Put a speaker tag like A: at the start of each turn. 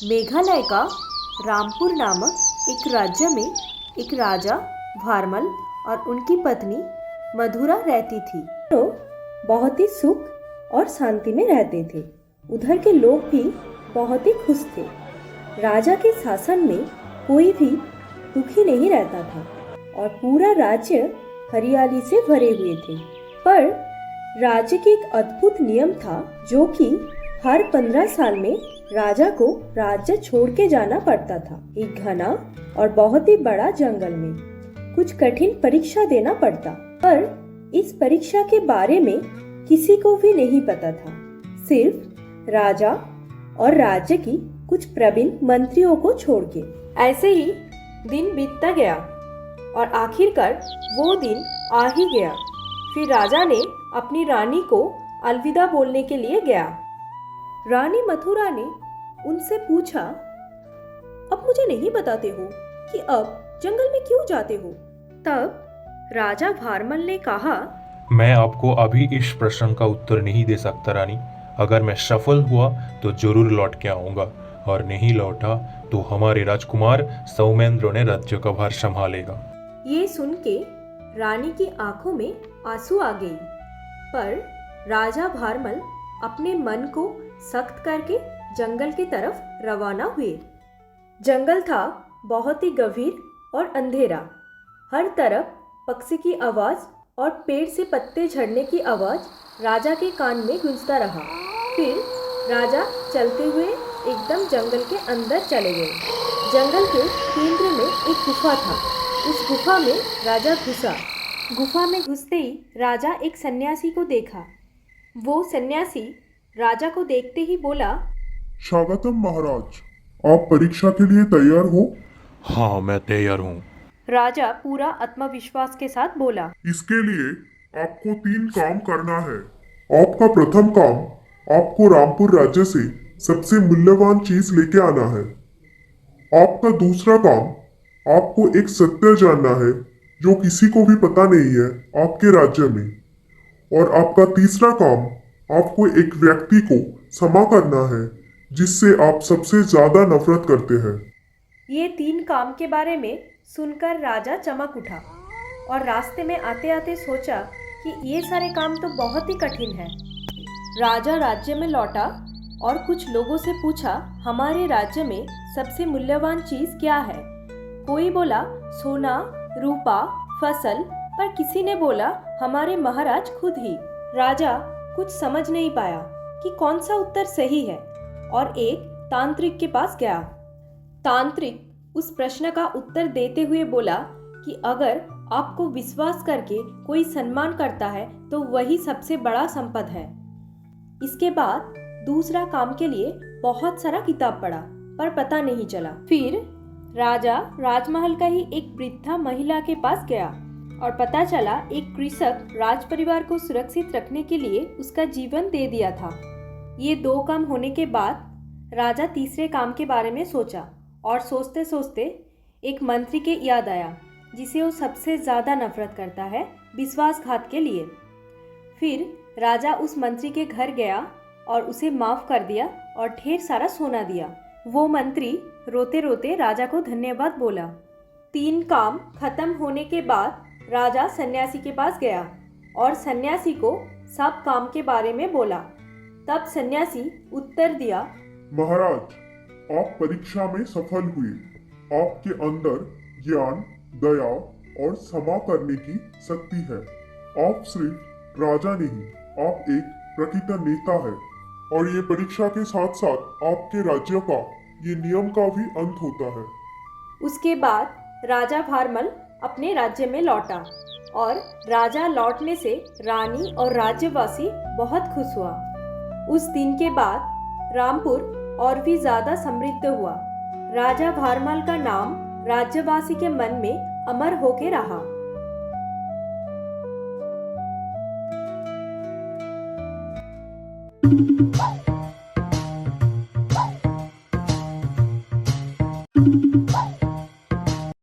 A: मेघालय का रामपुर नामक एक राज्य में एक राजा भारमल और उनकी पत्नी मधुरा रहती थी। तो बहुत ही सुख और शांति में रहते थे। उधर के लोग भी बहुत ही खुश थे। राजा के शासन में कोई भी दुखी नहीं रहता था और पूरा राज्य हरियाली से भरे हुए थे। पर राज्य के एक अद्भुत नियम था, जो कि हर 15 साल में राजा को राज्य छोड़ के जाना पड़ता था। एक घना और बहुत ही बड़ा जंगल में कुछ कठिन परीक्षा देना पड़ता, पर इस परीक्षा के बारे में किसी को भी नहीं पता था, सिर्फ राजा और राज्य की कुछ प्रवीण मंत्रियों को छोड़ के। ऐसे ही दिन बीतता गया और आखिरकार वो दिन आ ही गया। फिर राजा ने अपनी रानी को अलविदा बोलने के लिए गया। रानी मथुरा ने उनसे पूछा, अब मुझे नहीं बताते हो कि अब जंगल में क्यों जाते हो? तब राजा भारमल ने कहा,
B: मैं आपको अभी इस प्रश्न का उत्तर नहीं दे सकता रानी। अगर मैं सफल हुआ तो जरूर लौट के आऊंगा, और नहीं लौटा तो हमारे राजकुमार सौमेंद्र ने राज्य का भार संभालेगा।
A: ये सुन के रानी की आंखों में आंसू आ गई। पर राजा भारमल अपने मन को सख्त करके जंगल की तरफ रवाना हुए। जंगल था बहुत ही गंभीर और अंधेरा। हर तरफ पक्षी की आवाज और पेड़ से पत्ते झड़ने की आवाज राजा के कान में गूंजता रहा। फिर राजा चलते हुए एकदम जंगल के अंदर चले गए। जंगल के केंद्र में एक गुफा था। उस गुफा में राजा घुसा। गुफा में घुसते ही राजा एक सन्यासी को देखा। वो सन्यासी राजा को देखते ही बोला,
C: स्वागतम महाराज, आप परीक्षा के लिए तैयार हो?
B: हाँ, मैं तैयार हूँ।
A: राजा पूरा आत्मविश्वास के साथ बोला।
C: इसके लिए आपको 3 काम करना है। आपका प्रथम काम, आपको रामपुर राज्य से सबसे मूल्यवान चीज लेके आना है। आपका दूसरा काम, आपको एक सत्य जानना है जो किसी को भी पता नहीं है आपके राज्य में। और आपका तीसरा काम, आपको एक व्यक्ति को क्षमा करना है जिससे आप सबसे ज्यादा नफरत करते हैं।
A: ये 3 काम के बारे में सुनकर राजा चमक उठा और रास्ते में आते आते सोचा कि ये सारे काम तो बहुत ही कठिन है। राजा राज्य में लौटा और कुछ लोगों से पूछा, हमारे राज्य में सबसे मूल्यवान चीज क्या है? कोई बोला सोना, रूपा, फसल, पर किसी ने बोला हमारे महाराज खुद ही। राजा कुछ समझ नहीं पाया कि कौन सा उत्तर सही है और एक तांत्रिक के पास गया। तांत्रिक उस प्रश्न का उत्तर देते हुए बोला कि अगर आपको विश्वास करके कोई सम्मान करता है तो वही सबसे बड़ा संपद है। इसके बाद दूसरा काम के लिए बहुत सारा किताब पढ़ा, पर पता नहीं चला। फिर राजा राजमहल का ही एक वृद्धा महिला के पास गया और पता चला एक कृषक राज परिवार को सुरक्षित रखने के लिए उसका जीवन दे दिया था। ये 2 काम होने के बाद राजा तीसरे काम के बारे में सोचा और सोचते सोचते एक मंत्री के याद आया जिसे वो सबसे ज़्यादा नफरत करता है, विश्वासघात के लिए। फिर राजा उस मंत्री के घर गया और उसे माफ़ कर दिया और ढेर सारा सोना दिया। वो मंत्री रोते रोते राजा को धन्यवाद बोला। 3 काम खत्म होने के बाद राजा सन्यासी के पास गया और सन्यासी को सब काम के बारे में बोला। तब सन्यासी उत्तर दिया,
C: महाराज, आप परीक्षा में सफल हुए। आपके अंदर ज्ञान, दया और क्षमा करने की शक्ति है। आप सिर्फ राजा नहीं, आप एक प्रकृत नेता है। और ये परीक्षा के साथ साथ आपके राज्य का ये नियम का भी अंत होता है।
A: उसके बाद राजा भारमल अपने राज्य में लौटा और राजा लौटने से रानी और राज्यवासी बहुत खुश हुआ। उस दिन के बाद रामपुर और भी ज्यादा समृद्ध हुआ। राजा भारमल का नाम राज्यवासी के मन में अमर होके रहा।